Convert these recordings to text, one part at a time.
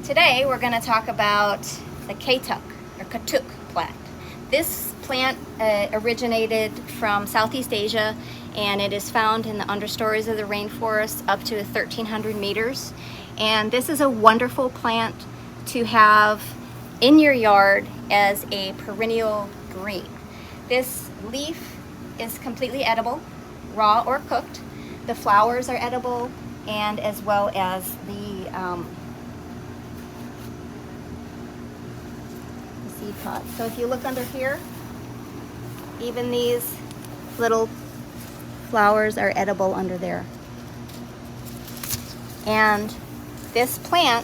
Today we're going to talk about the Katuk plant. This plant originated from Southeast Asia, and it is found in the understories of the rainforest up to 1,300 meters. And this is a wonderful plant to have in your yard as a perennial green. This leaf is completely edible, raw or cooked. The flowers are edible, and as well as the seed pod. So if you look under here, even these little flowers are edible under there. And this plant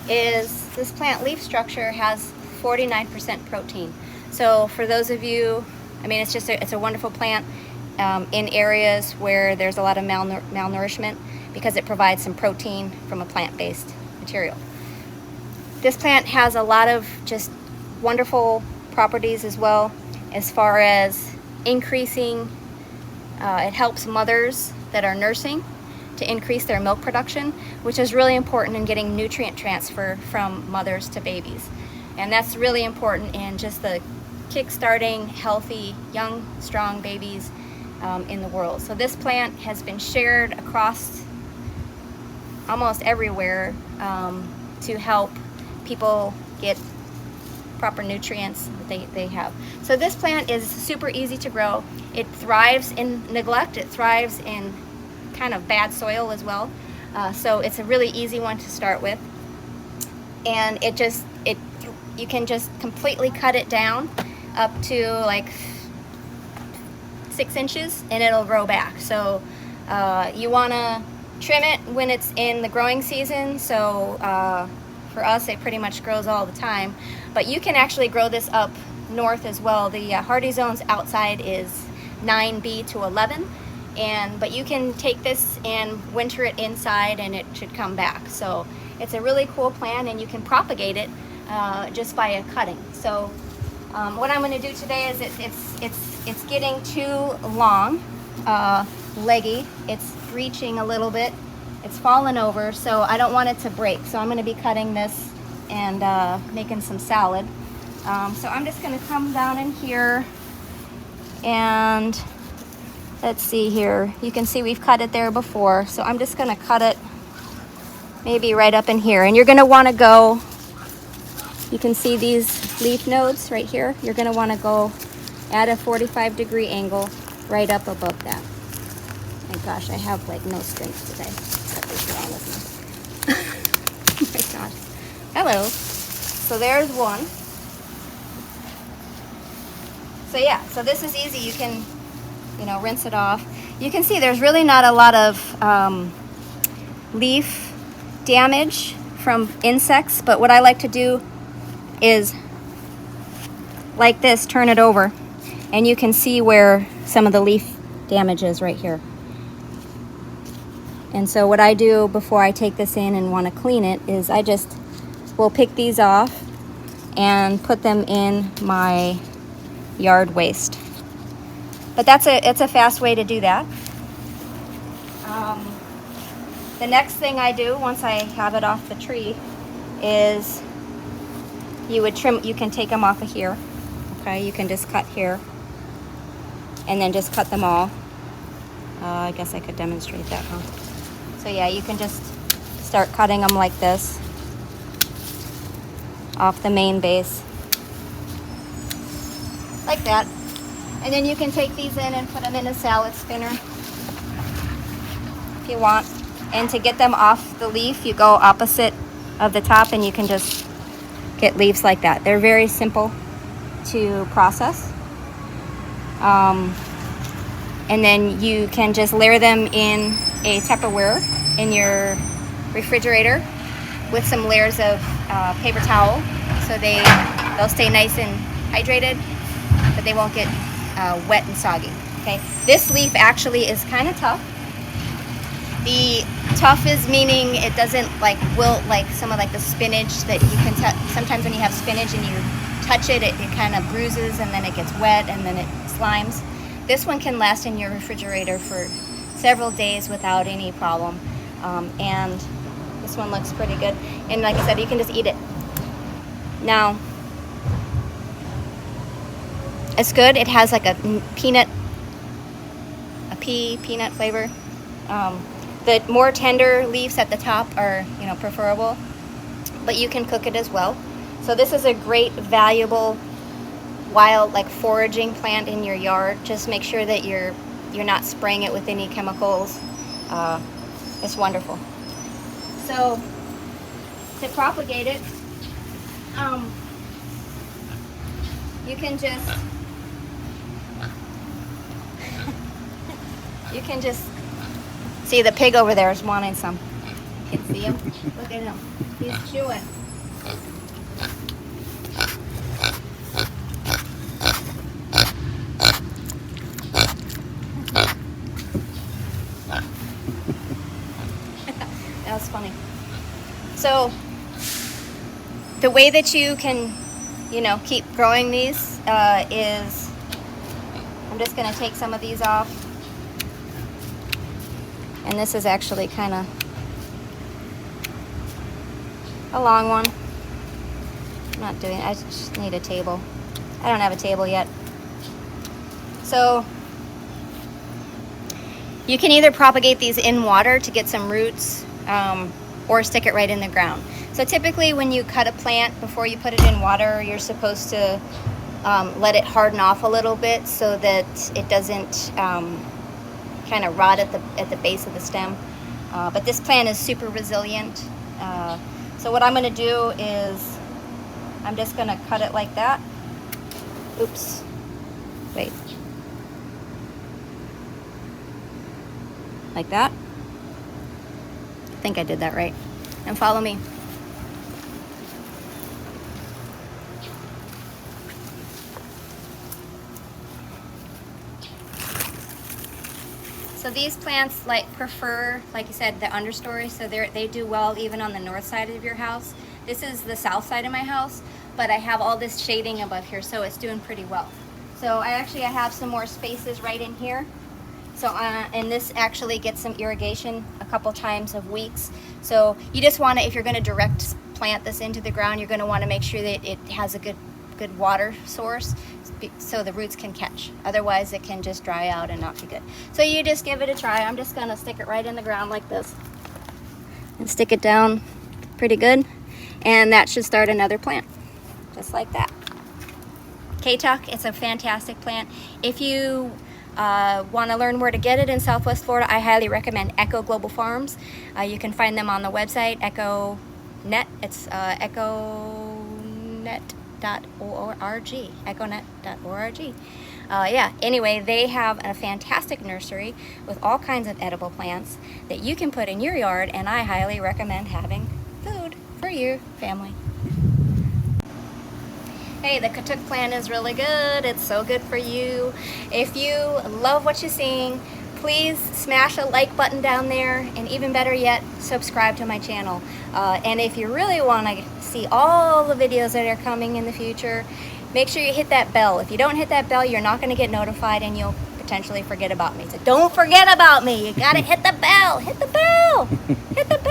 leaf structure has 49% protein. So for those of you, I mean, it's a wonderful plant in areas where there's a lot of malnourishment, because it provides some protein from a plant-based material. This plant has a lot of just wonderful properties as well, as far as increasing, it helps mothers that are nursing to increase their milk production, which is really important in getting nutrient transfer from mothers to babies. And that's really important in just the kick-starting healthy, young, strong babies in the world. So this plant has been shared across almost everywhere to help people get proper nutrients that they have. So this plant is super easy to grow. It thrives in neglect. It thrives in kind of bad soil as well. So it's a really easy one to start with. And you can just completely cut it down up to like 6 inches and it'll grow back. So you want to trim it when it's in the growing season. So for us, it pretty much grows all the time. But you can actually grow this up north as well. The hardy zones outside is 9B to 11. But you can take this and winter it inside and it should come back. So it's a really cool plant, and you can propagate it just by a cutting. So what I'm going to do today is it's getting too long, leggy. It's reaching a little bit. It's fallen over, so I don't want it to break. So I'm going to be cutting this and making some salad. So I'm just going to come down in here, and let's see here. You can see we've cut it there before. So I'm just going to cut it maybe right up in here. And you're going to want to go, you can see these leaf nodes right here. You're going to want to go at a 45-degree angle right up above that. My gosh, I have like no strength today. What is wrong with me? Oh my gosh. Hello. So there's one. So yeah, so this is easy. You can, rinse it off. You can see there's really not a lot of leaf damage from insects, but what I like to do is like this, turn it over, and you can see where some of the leaf damage is right here. And so what I do before I take this in and want to clean it is I just will pick these off and put them in my yard waste. But it's a fast way to do that. The next thing I do once I have it off the tree is you would trim. You can take them off of here. Okay, you can just cut here and then just cut them all. I guess I could demonstrate that, huh? So yeah, you can just start cutting them like this off the main base, like that. And then you can take these in and put them in a salad spinner if you want. And to get them off the leaf, you go opposite of the top and you can just get leaves like that. They're very simple to process. And then you can just layer them in a Tupperware in your refrigerator with some layers of paper towel, so they'll stay nice and hydrated, but they won't get wet and soggy. Okay, this leaf actually is kind of tough. The tough is meaning it doesn't like wilt like some of like the spinach that you can sometimes when you have spinach and you touch it, it kind of bruises and then it gets wet and then it slimes. This one can last in your refrigerator for several days without any problem. And This one looks pretty good. And like I said, you can just eat it. Now, it's good. It has like a peanut flavor. The more tender leaves at the top are, you know, preferable, but you can cook it as well. So this is a great, valuable, wild, like foraging plant in your yard. Just make sure that you're not spraying it with any chemicals. It's wonderful. So to propagate it, you can just see the pig over there is wanting some. You can see him. Look at him. He's chewing. That was funny. So the way that you can, you know, keep growing these is, I'm just going to take some of these off. And this is actually kind of a long one. I'm not doing it. I just need a table. I don't have a table yet. So you can either propagate these in water to get some roots, or stick it right in the ground. So typically when you cut a plant, before you put it in water, you're supposed to let it harden off a little bit so that it doesn't kind of rot at the base of the stem. But this plant is super resilient. So what I'm going to do is I'm just going to cut it like that. Oops. Wait. Like that. I think I did that right. And follow me. So these plants prefer, like you said, the understory, so they do well even on the north side of your house. This is the south side of my house, but I have all this shading above here, so it's doing pretty well. So I have some more spaces right in here. So and this actually gets some irrigation a couple times a week. So you just want to, if you're going to direct plant this into the ground, you're going to want to make sure that it has a good water source, so the roots can catch. Otherwise it can just dry out and not be good. So you just give it a try. I'm just gonna stick it right in the ground like this and stick it down pretty good, and that should start another plant just like that. Katuk, it's a fantastic plant. If you want to learn where to get it in Southwest Florida, I highly recommend Echo Global Farms. You can find them on the website EchoNet. It's EchoNet.org, echonet.org. Yeah, anyway, they have a fantastic nursery with all kinds of edible plants that you can put in your yard, and I highly recommend having food for your family. Hey, the Katuk plant is really good. It's so good for you. If you love what you're seeing, please smash a like button down there, and even better yet, subscribe to my channel. And if you really want to see all the videos that are coming in the future, make sure you hit that bell. If you don't hit that bell, you're not going to get notified, and you'll potentially forget about me. So don't forget about me. You got to hit the bell. Hit the bell. Hit the bell.